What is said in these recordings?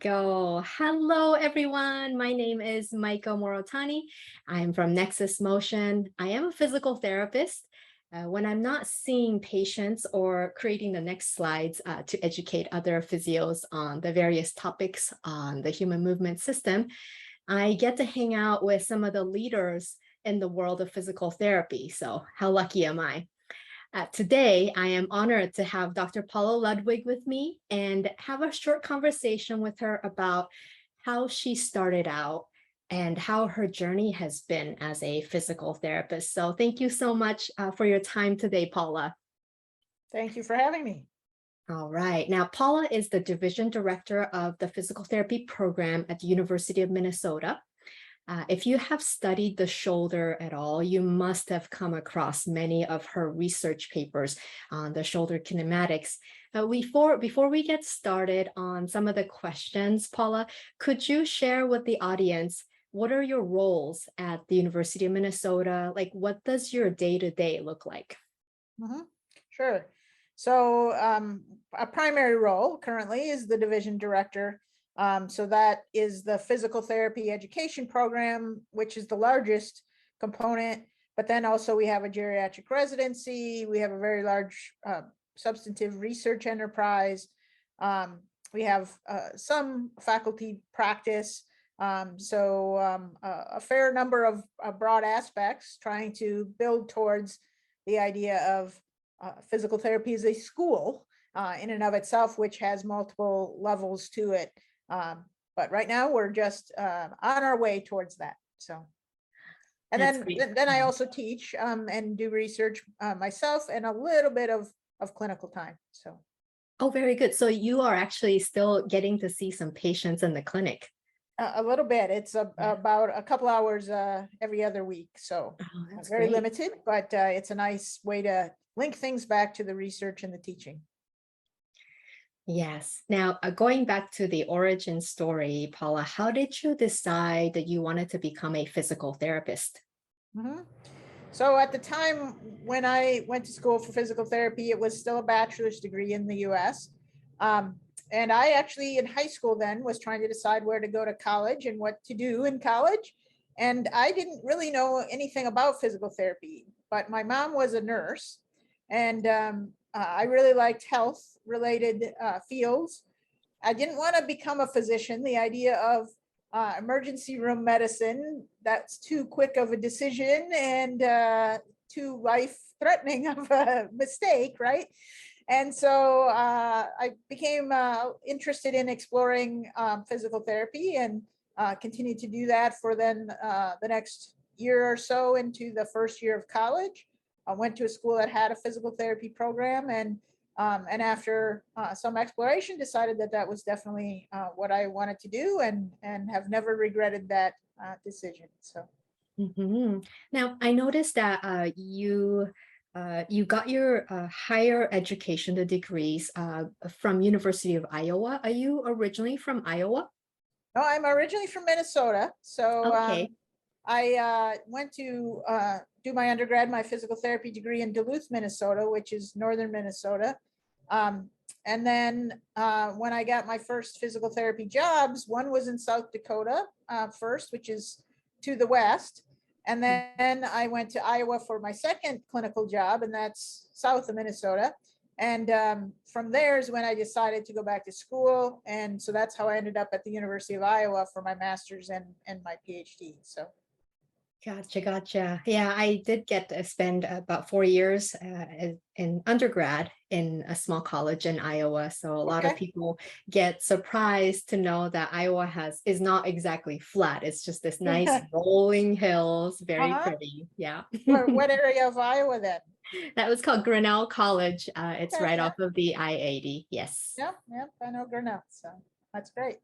go. Hello, everyone. My name is Maiko Morotani. I'm from Nexus Motion. I am a physical therapist. When I'm not seeing patients or creating the next slides to educate other physios on the various topics on the human movement system, I get to hang out with some of the leaders in the world of physical therapy. So how lucky am I? Today, I am honored to have Dr. Paula Ludewig with me and have a short conversation with her about how she started out and how her journey has been as a physical therapist. So thank you so much for your time today, Paula. Thank you for having me. All right. Now, Paula is the division director of the physical therapy program at the University of Minnesota. If you have studied the shoulder at all, you must have come across many of her research papers on the shoulder kinematics. Before we get started on some of the questions, Paula, could you share with the audience, what are your roles at the University of Minnesota? Like, what does your day-to-day look like? Sure. So a primary role currently is the division director. So that is the physical therapy education program, which is the largest component. But then also we have a geriatric residency. We have a very large substantive research enterprise. We have some faculty practice. A fair number of broad aspects trying to build towards the idea of physical therapy as a school in and of itself, which has multiple levels to it. But right now we're just on our way towards that. So, and then I also teach and do research myself and a little bit of clinical time. So. Oh, very good. So you are actually still getting to see some patients in the clinic. A little bit. It's about a couple hours every other week. So very great. Limited, but it's a nice way to link things back to the research and the teaching. Yes. Now, going back to the origin story, Paula, how did you decide that you wanted to become a physical therapist? So at the time when I went to school for physical therapy, it was still a bachelor's degree in the US. And I actually in high school then was trying to decide where to go to college and what to do in college. And I didn't really know anything about physical therapy, but my mom was a nurse and I really liked health related fields. I didn't want to become a physician. The idea of emergency room medicine, that's too quick of a decision and too life-threatening of a mistake, right? And so I became interested in exploring physical therapy and continued to do that for then the next year or so into the first year of college. I went to a school that had a physical therapy program and after some exploration decided that that was definitely what I wanted to do and have never regretted that decision. So. Now, I noticed that you got your higher education, the degrees from University of Iowa. Are you originally from Iowa? No, I'm originally from Minnesota. So okay. I went to do my undergrad, my physical therapy degree in Duluth, Minnesota, which is northern Minnesota. And then when I got my first physical therapy jobs, one was in South Dakota first, which is to the west. And then I went to Iowa for my second clinical job, and that's south of Minnesota. And from there is when I decided to go back to school. And so that's how I ended up at the University of Iowa for my master's and my PhD. So. Gotcha. Yeah, I did get to spend about 4 years in undergrad in a small college in Iowa. So a lot of people get surprised to know that Iowa is not exactly flat. It's just this nice rolling hills, very pretty. Yeah. What area of Iowa then? That was called Grinnell College. It's right off of the I-80. Yes. Yep. I know Grinnell. So that's great.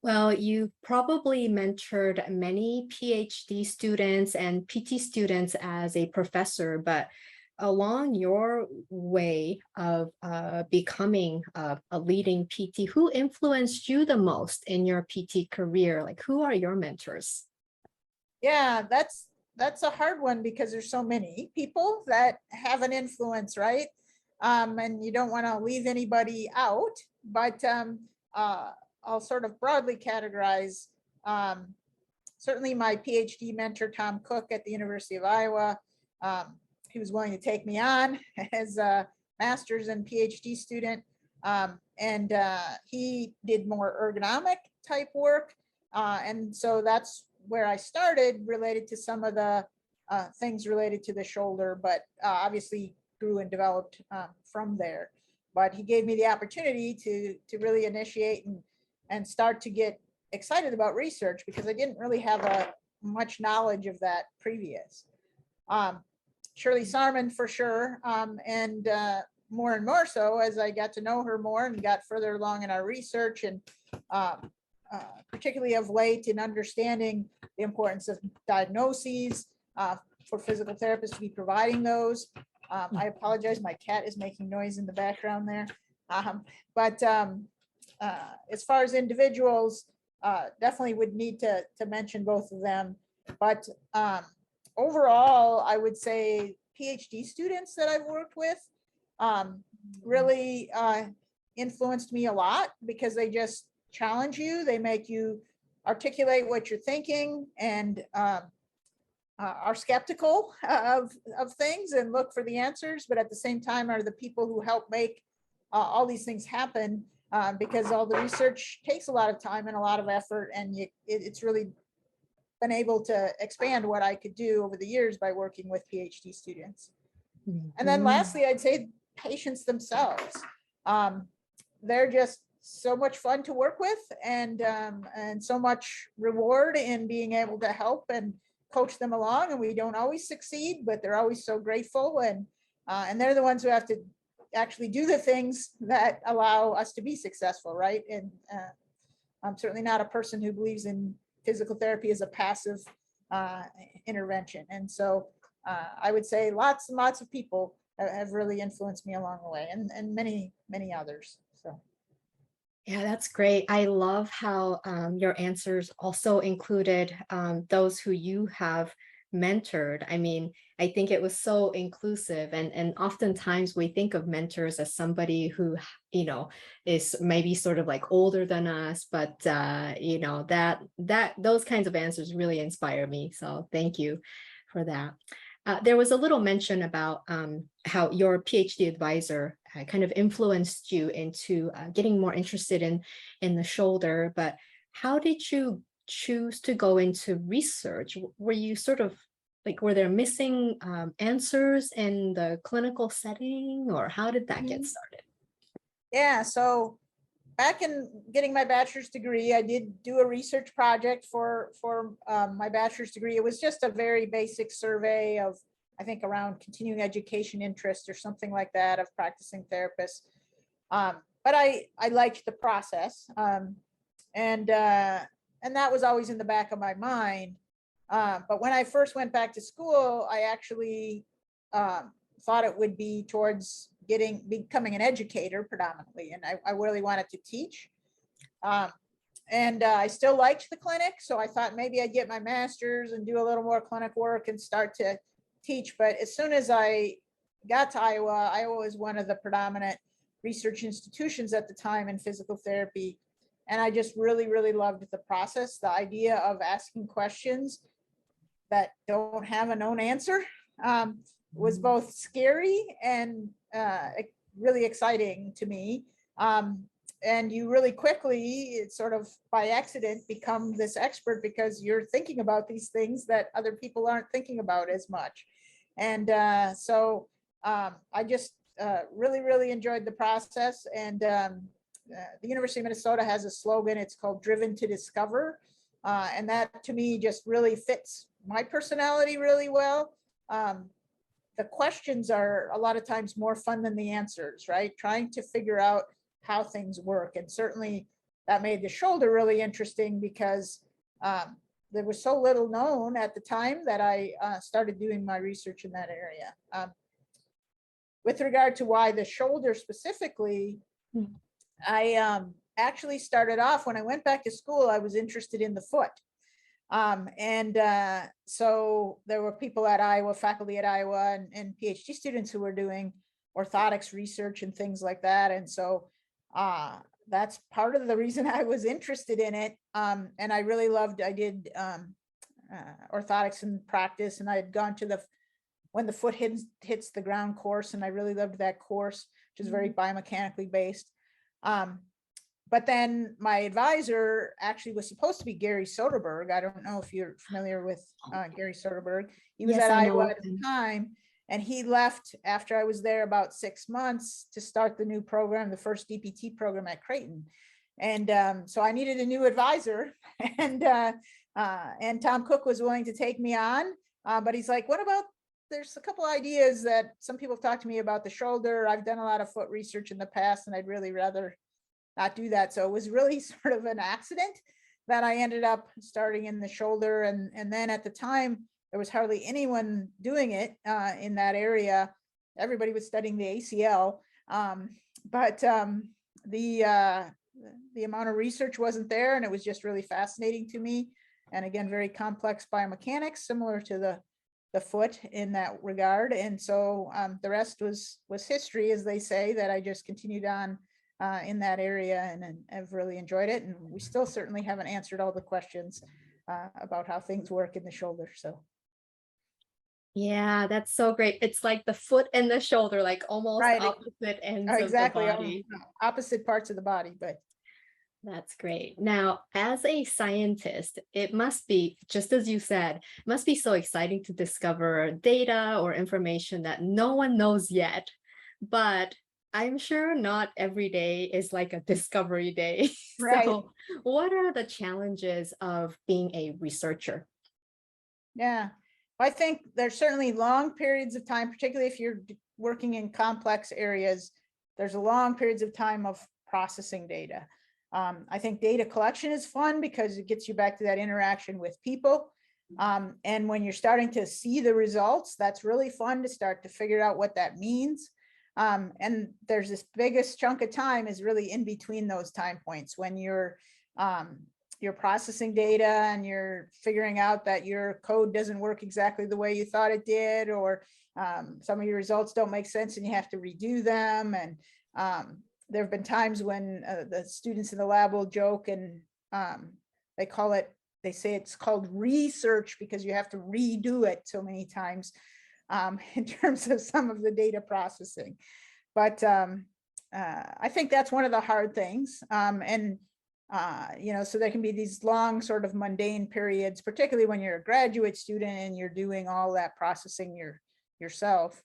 Well, you probably mentored many PhD students and PT students as a professor, but along your way of becoming a leading PT, who influenced you the most in your PT career? Like, who are your mentors? Yeah, that's a hard one because there's so many people that have an influence, right? And you don't want to leave anybody out, but I'll sort of broadly categorize certainly my PhD mentor, Tom Cook at the University of Iowa. He was willing to take me on as a master's and PhD student. And he did more ergonomic type work. And so that's where I started, related to some of the things related to the shoulder, but obviously grew and developed from there. But he gave me the opportunity to really initiate and start to get excited about research, because I didn't really have much knowledge of that previous. Shirley Sarman for sure, and more and more so as I got to know her more and got further along in our research, and particularly of late in understanding the importance of diagnoses for physical therapists to be providing those. I apologize, my cat is making noise in the background there. But as far as individuals, definitely would need to mention both of them. But overall, I would say PhD students that I've worked with really influenced me a lot, because they just challenge you. They make you articulate what you're thinking, and are skeptical of things and look for the answers, but at the same time are the people who help make all these things happen, because all the research takes a lot of time and a lot of effort, and it's really been able to expand what I could do over the years by working with PhD students. And then lastly, I'd say patients themselves. They're just so much fun to work with, and so much reward in being able to help and coach them along. And we don't always succeed, but they're always so grateful, and they're the ones who have to actually do the things that allow us to be successful, right? And I'm certainly not a person who believes in physical therapy as a passive intervention. And so I would say lots and lots of people have really influenced me along the way, and many, many others. So. Yeah, that's great. I love how your answers also included those who you have mentored. I mean, I think it was so inclusive, and oftentimes we think of mentors as somebody who, you know, is maybe sort of like older than us, but you know, that those kinds of answers really inspire me. So thank you for that. There was a little mention about how your PhD advisor kind of influenced you into getting more interested in the shoulder, but how did you choose to go into research? Were you sort of like, were there missing answers in the clinical setting, or how did that get started? Yeah, so back in getting my bachelor's degree, I did do a research project for my bachelor's degree. It was just a very basic survey of, I think, around continuing education interest or something like that of practicing therapists. But I liked the process, and that was always in the back of my mind. But when I first went back to school, I actually thought it would be towards becoming an educator predominantly, and I really wanted to teach. And I still liked the clinic, so I thought maybe I'd get my master's and do a little more clinic work and start to teach. But as soon as I got to Iowa, Iowa was one of the predominant research institutions at the time in physical therapy. And I just really, really loved the process, the idea of asking questions that don't have a known answer. Was both scary and really exciting to me. And you really quickly, it's sort of by accident, become this expert because you're thinking about these things that other people aren't thinking about as much. And so I just really, really enjoyed the process. And the University of Minnesota has a slogan, it's called Driven to Discover. And that to me just really fits my personality really well. The questions are a lot of times more fun than the answers, right? Trying to figure out how things work. And certainly that made the shoulder really interesting because there was so little known at the time that I started doing my research in that area. With regard to why the shoulder specifically, I actually started off when I went back to school, I was interested in the foot. So there were people at Iowa, faculty at Iowa, and PhD students who were doing orthotics research and things like that. And so that's part of the reason I was interested in it. And I really loved, I did orthotics in practice, and I had gone to the when the foot hits the ground course, and I really loved that course, which is very biomechanically based. But then my advisor actually was supposed to be Gary Soderberg. I don't know if you're familiar with Gary Soderberg. He was at Iowa at the time, and he left after I was there about 6 months to start the new program, the first DPT program at Creighton. And so I needed a new advisor, and Tom Cook was willing to take me on. But he's like, what about, there's a couple ideas that some people have talked to me about the shoulder. I've done a lot of foot research in the past, and I'd really rather not do that. So it was really sort of an accident that I ended up starting in the shoulder. And then at the time, there was hardly anyone doing it in that area. Everybody was studying the ACL, but the amount of research wasn't there, and it was just really fascinating to me. And again, very complex biomechanics, similar to the foot in that regard. And so the rest was history, as they say, that I just continued on in that area, and I've really enjoyed it. And we still certainly haven't answered all the questions about how things work in the shoulder. So. Yeah, that's so great. It's like the foot and the shoulder, like almost opposite ends of the body. Opposite parts of the body, but. That's great. Now, as a scientist, it must be, just as you said, it must be so exciting to discover data or information that no one knows yet. But I'm sure not every day is like a discovery day. Right. So what are the challenges of being a researcher? Yeah, I think there's certainly long periods of time, particularly if you're working in complex areas, there's a long periods of time of processing data. I think data collection is fun because it gets you back to that interaction with people. And when you're starting to see the results, that's really fun to start to figure out what that means. And there's this biggest chunk of time is really in between those time points when you're processing data and you're figuring out that your code doesn't work exactly the way you thought it did, or some of your results don't make sense and you have to redo them. And there have been times when the students in the lab will joke, and they say it's called research because you have to redo it so many times in terms of some of the data processing. But I think that's one of the hard things. So there can be these long sort of mundane periods, particularly when you're a graduate student and you're doing all that processing yourself.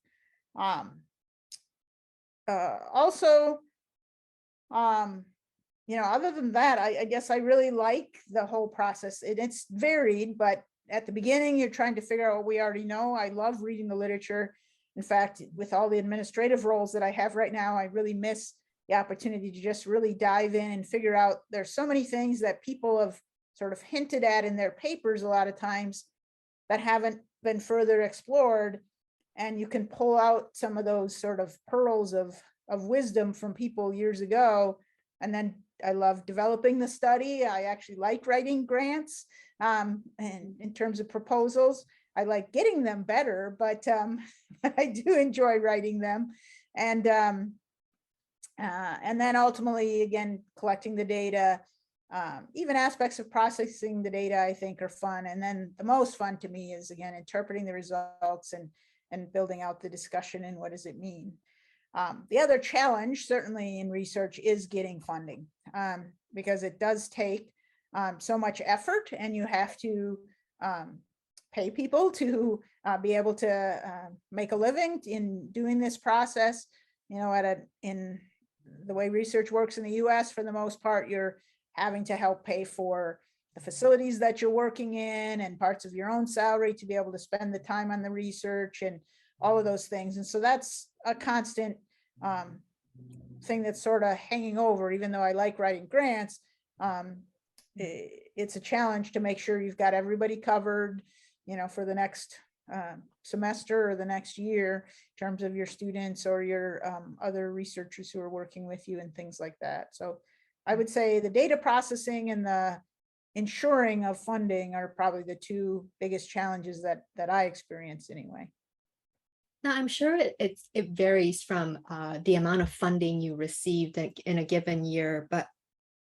Other than that, I guess I really like the whole process. It's varied, but at the beginning, you're trying to figure out what we already know. I love reading the literature. In fact, with all the administrative roles that I have right now, I really miss the opportunity to just really dive in and figure out there's so many things that people have sort of hinted at in their papers a lot of times that haven't been further explored. And you can pull out some of those sort of pearls of wisdom from people years ago. And then I love developing the study. I actually like writing grants. And in terms of proposals, I like getting them better, but I do enjoy writing them. And then ultimately, again, collecting the data, even aspects of processing the data, I think are fun. And then the most fun to me is, again, interpreting the results and building out the discussion and what does it mean. The other challenge, certainly in research, is getting funding, because it does take so much effort, and you have to pay people to be able to make a living in doing this process. In the way research works in the US, for the most part, you're having to help pay for the facilities that you're working in and parts of your own salary to be able to spend the time on the research and all of those things. And so that's a constant thing that's sort of hanging over, even though I like writing grants. It's a challenge to make sure you've got everybody covered, for the next semester or the next year in terms of your students or your other researchers who are working with you and things like that. So I would say the data processing and the ensuring of funding are probably the two biggest challenges that I experience anyway. Now, I'm sure it varies from the amount of funding you received in a given year, but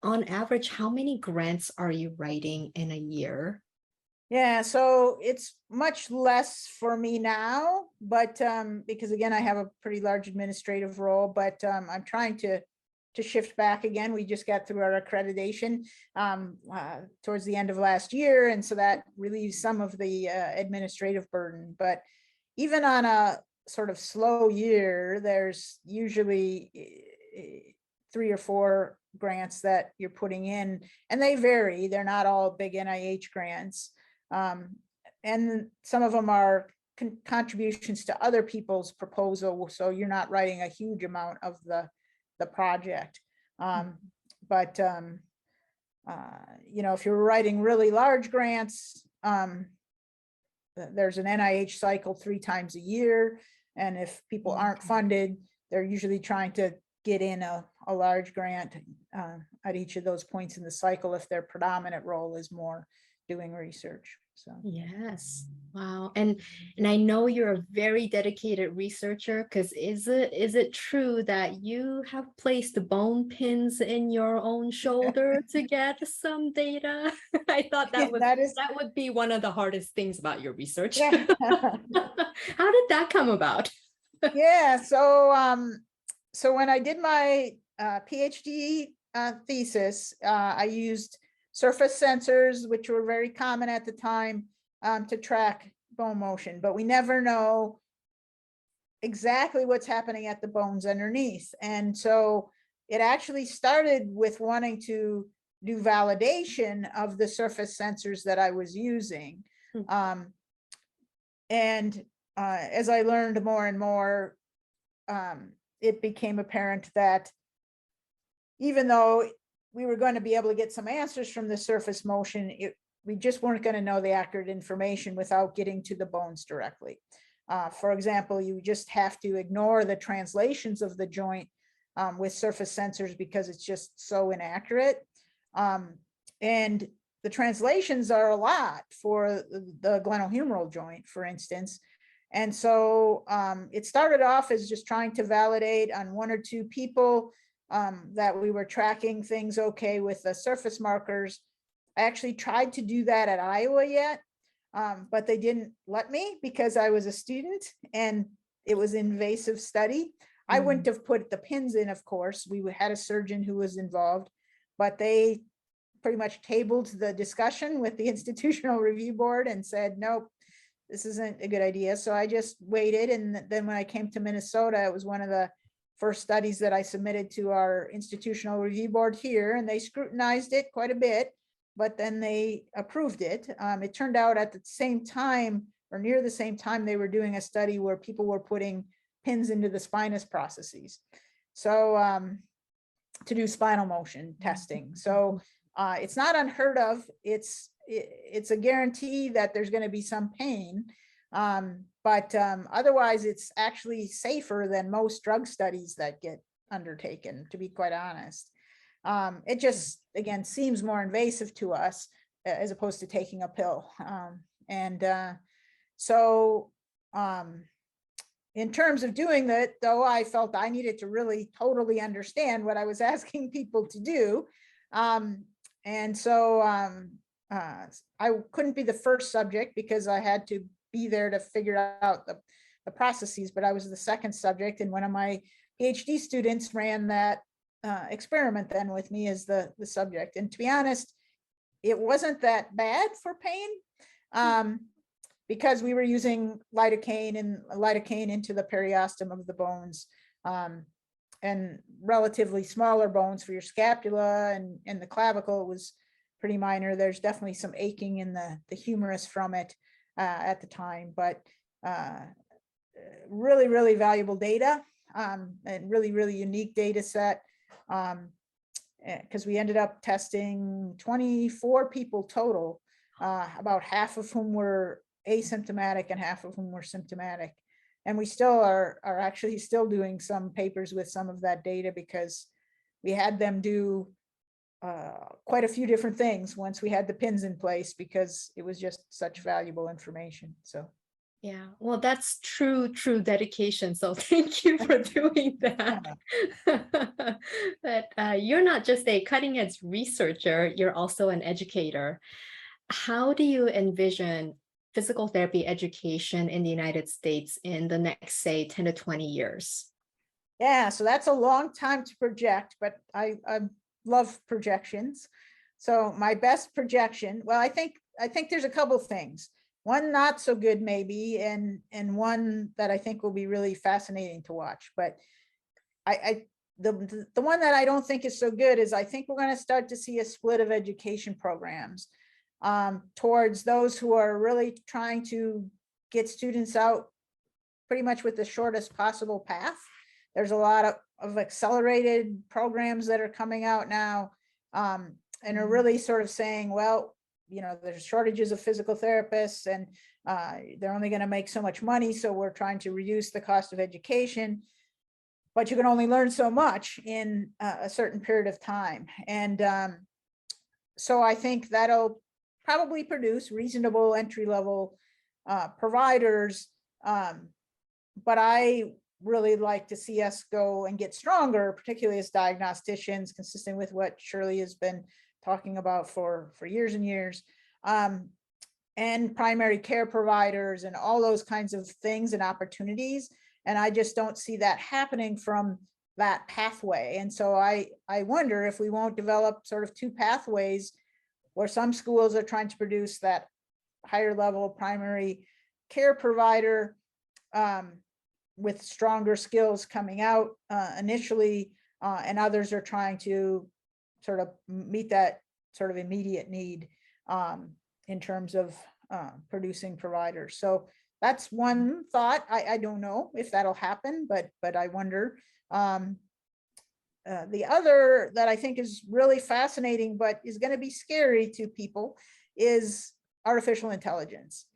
on average, how many grants are you writing in a year? Yeah, so it's much less for me now, but because again, I have a pretty large administrative role, but I'm trying to shift back again. We just got through our accreditation towards the end of last year, and so that relieves some of the administrative burden. But even on a sort of slow year, there's usually 3 or 4 grants that you're putting in, and they vary. They're not all big NIH grants. And some of them are contributions to other people's proposal, so you're not writing a huge amount of the project. But you know, if you're writing really large grants, there's an NIH cycle 3 times a year, and if people aren't funded, they're usually trying to get in a large grant at each of those points in the cycle if their predominant role is more doing research. So yes, wow. And I know you're a very dedicated researcher, because is it true that you have placed bone pins in your own shoulder to get some data? I thought that would be one of the hardest things about your research. Yeah. How did that come about? Yeah, so when I did my PhD thesis, I used surface sensors, which were very common at the time, to track bone motion, but we never know exactly what's happening at the bones underneath. And so it actually started with wanting to do validation of the surface sensors that I was using. And as I learned more and more, it became apparent that even though we were going to be able to get some answers from the surface motion, we just weren't going to know the accurate information without getting to the bones directly. For example, you just have to ignore the translations of the joint with surface sensors because it's just so inaccurate. And the translations are a lot for the glenohumeral joint, for instance. And so it started off as just trying to validate on 1 or 2 people that we were tracking things okay with the surface markers. I actually tried to do that at Iowa yet, but they didn't let me because I was a student and it was an invasive study. I wouldn't have put the pins in, of course. We had a surgeon who was involved, but they pretty much tabled the discussion with the institutional review board and said, nope, this isn't a good idea. So I just waited. And then when I came to Minnesota, it was one of the first studies that I submitted to our institutional review board here, and they scrutinized it quite a bit, but then they approved it. It turned out at the same time or near the same time, they were doing a study where people were putting pins into the spinous processes. So to do spinal motion testing. So it's not unheard of. It's a guarantee that there's going to be some pain. But otherwise, it's actually safer than most drug studies that get undertaken, to be quite honest. It just, again, seems more invasive to us as opposed to taking a pill. So in terms of doing that, though, I felt I needed to really totally understand what I was asking people to do. And so I couldn't be the first subject because I had to be there to figure out the processes, but I was the second subject, and one of my PhD students ran that experiment then with me as the subject. And to be honest, it wasn't that bad for pain because we were using lidocaine into the periosteum of the bones, and relatively smaller bones for your scapula and the clavicle was pretty minor. There's definitely some aching in the humerus from it at the time, but really, really valuable data, and really, really unique data set, because we ended up testing 24 people total, about half of whom were asymptomatic and half of whom were symptomatic. And we still are actually still doing some papers with some of that data because we had them do quite a few different things once we had the pins in place because it was just such valuable information. So Yeah, well, that's true dedication. So thank you for doing that. But you're not just a cutting edge researcher, you're also an educator. How do you envision physical therapy education in the United States in the next, say, 10 to 20 years? Yeah, so that's a long time to project, but I love projections. So my best projection, well, I think there's a couple things. One not so good maybe, and one that I think will be really fascinating to watch. But the one that I don't think is so good is I think we're going to start to see a split of education programs towards those who are really trying to get students out pretty much with the shortest possible path. There's a lot of accelerated programs that are coming out now and are really sort of saying, well, you know, there's shortages of physical therapists and they're only going to make so much money. So we're trying to reduce the cost of education, but you can only learn so much in a certain period of time. And so I think that'll probably produce reasonable entry-level providers. But I really like to see us go and get stronger, particularly as diagnosticians, consistent with what Shirley has been talking about for years and years, and primary care providers and all those kinds of things and opportunities. And I just don't see that happening from that pathway. And so I wonder if we won't develop sort of two pathways where some schools are trying to produce that higher level primary care provider with stronger skills coming out initially, and others are trying to sort of meet that sort of immediate need in terms of producing providers. So that's one thought. I don't know if that'll happen, but I wonder. The other that I think is really fascinating, but is going to be scary to people, is artificial intelligence.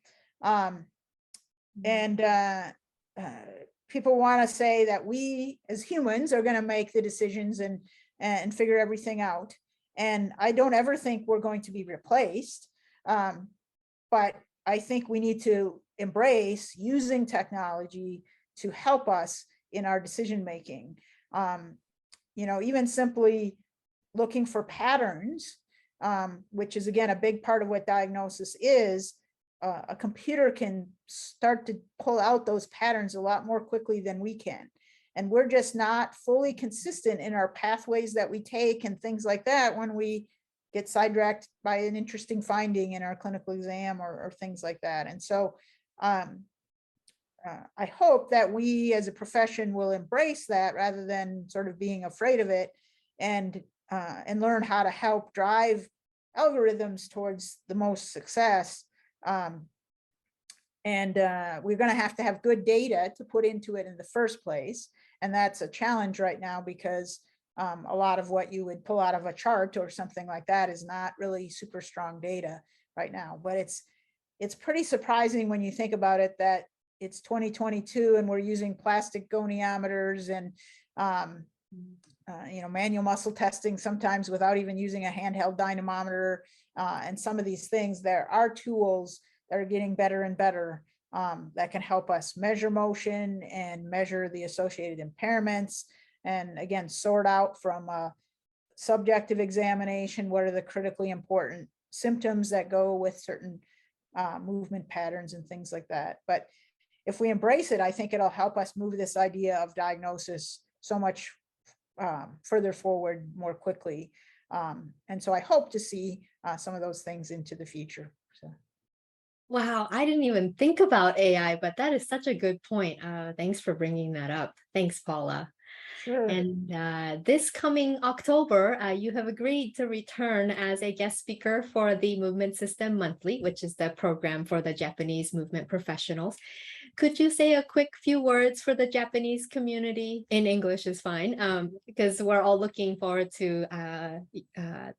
And people want to say that we as humans are going to make the decisions and figure everything out. And I don't ever think we're going to be replaced. But I think we need to embrace using technology to help us in our decision making. You know, even simply looking for patterns, which is again a big part of what diagnosis is. A computer can start to pull out those patterns a lot more quickly than we can. And we're just not fully consistent in our pathways that we take and things like that when we get sidetracked by an interesting finding in our clinical exam or things like that. And so I hope that we as a profession will embrace that rather than sort of being afraid of it, and learn how to help drive algorithms towards the most success. And we're going to have good data to put into it in the first place. And that's a challenge right now because a lot of what you would pull out of a chart or something like that is not really super strong data right now. But it's pretty surprising when you think about it that it's 2022 and we're using plastic goniometers and you know, manual muscle testing sometimes without even using a handheld dynamometer, and some of these things. There are tools that are getting better and better that can help us measure motion and measure the associated impairments, and again, sort out from a subjective examination what are the critically important symptoms that go with certain movement patterns and things like that. But if we embrace it, I think it'll help us move this idea of diagnosis so much further forward more quickly. And so I hope to see some of those things into the future. So. Wow, I didn't even think about AI, but that is such a good point. Thanks for bringing that up. Thanks, Paula. Sure. And this coming October, you have agreed to return as a guest speaker for the Movement System Monthly, which is the program for the Japanese movement professionals. Could you say a quick few words for the Japanese community? In English is fine, because we're all looking forward to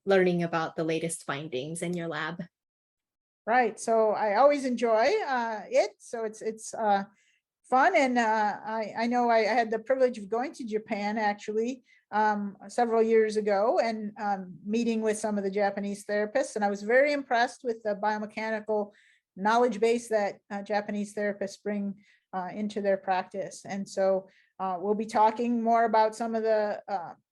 learning about the latest findings in your lab. Right. So I always enjoy it. So it's fun. And I know I had the privilege of going to Japan actually several years ago and meeting with some of the Japanese therapists. And I was very impressed with the biomechanical knowledge base that Japanese therapists bring into their practice. And so we'll be talking more about some of the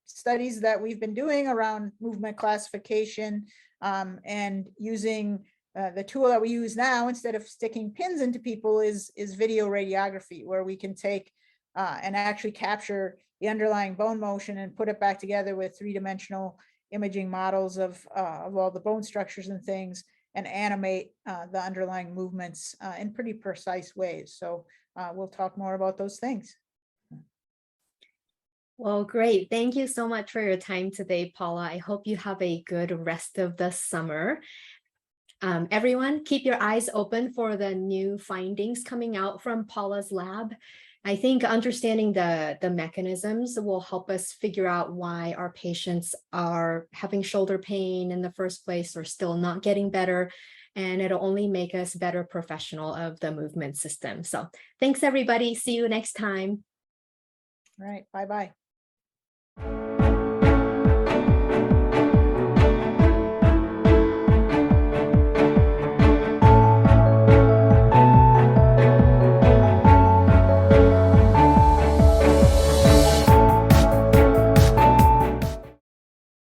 studies that we've been doing around movement classification and using the tool that we use now instead of sticking pins into people is video radiography, where we can take and actually capture the underlying bone motion and put it back together with three-dimensional imaging models of all the bone structures and things, and animate the underlying movements in pretty precise ways. So we'll talk more about those things. Well, great. Thank you so much for your time today, Paula. I hope you have a good rest of the summer. Everyone, keep your eyes open for the new findings coming out from Paula's lab. I think understanding the mechanisms will help us figure out why our patients are having shoulder pain in the first place or still not getting better. And it'll only make us better professional of the movement system. So thanks, everybody. See you next time. All right. Bye-bye.